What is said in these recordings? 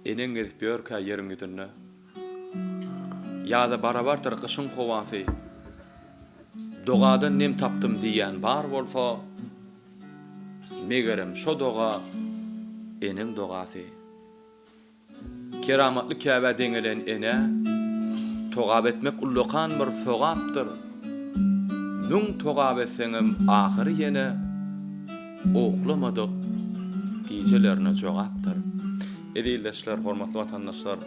enen gezip ýörkä ýeriň ýüzünde. Ýa-da barabardyr gyşyň howasy. Dogadan nem tapdym diýen bar bolsa, megerem şo doga enen dogasy. Keramatly Käbä deňelen ene togap etmek ullukan bir sogapdyr. Müň togap etseňem ahyry ýene oklamadyk gijelerine jogapdyr. Edildeşler, hormatly vatandaşlar,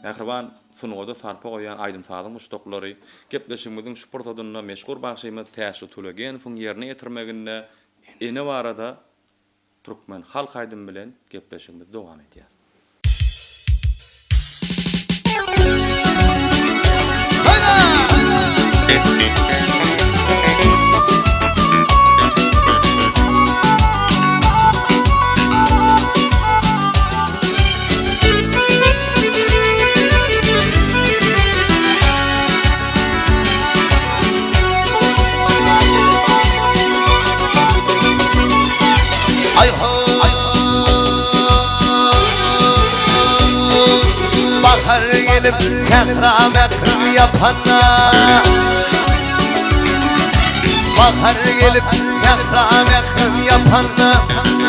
Ähirban sunuwda sarpa goýan aýdym sazyň muşdoklary gepleşigimiziň şu pursatyna meşgul bagşymy Täşli Tülegenowyň ýerine ýetirmeginde ene barada Türkmen halk aýdym bilen gepleşigimiz dowam etýär. Tekrar yapanna bahar gelip tekrar yapanna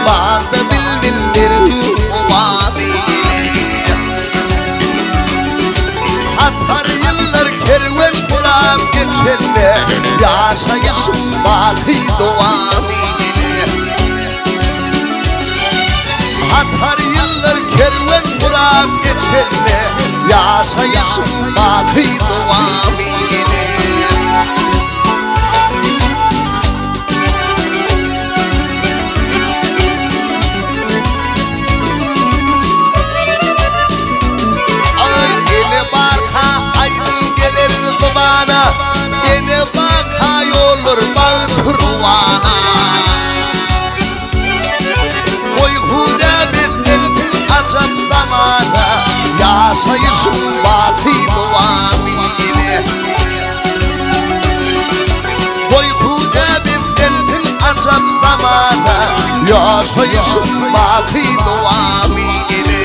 bağda bildirir o vadiyle atar yıllar kervan kuram geçende yaşayışım baki doğamine atar yıllar kervan kuram geçende yaşayışım baki doğamine ay ele barka aydın gelir zıbana ele barka yolur bağı turvana uykuda bizdensin açıp zamana yaşayışım baki doğamine uykuda bizdensin açıp zamana yaşayışım baki doğamine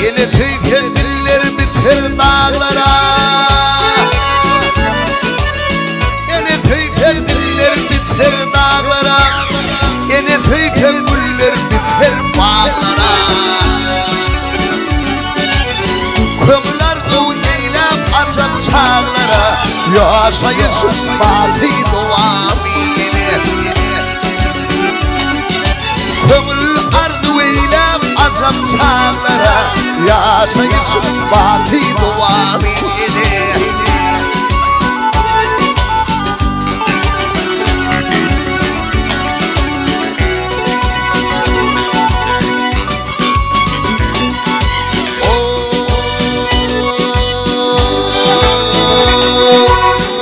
yine tüyken diller biter dağlara yine tüyken diller biter dağlara yine tüyken güller biter bağlara kömürler doğuneylem açıp çağlara yaşayışım baki doğamine kömür ardı eylem açıp çağlara yaşayışım baki doğamine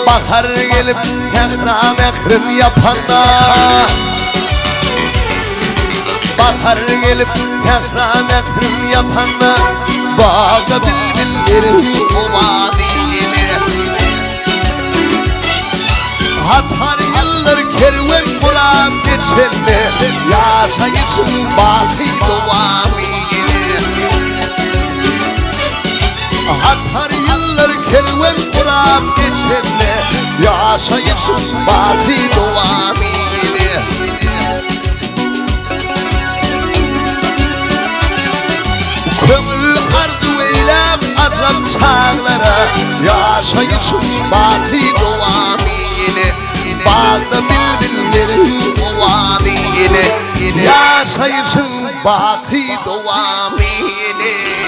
bahar gelip tekrar mekrim yapanna bahar gelip tekrar mekrim yapanna bağda bildirir o vadine atar yıllar kervan kuram geçende yaşayışım baki doğamine atar yıllar kervan kuram geçende yaşayışım baki doğamine kömür ardı eylem açıp çağlara yaşayışım baki doğamine bağda bildirir o vadine yaşayışım baki doğamine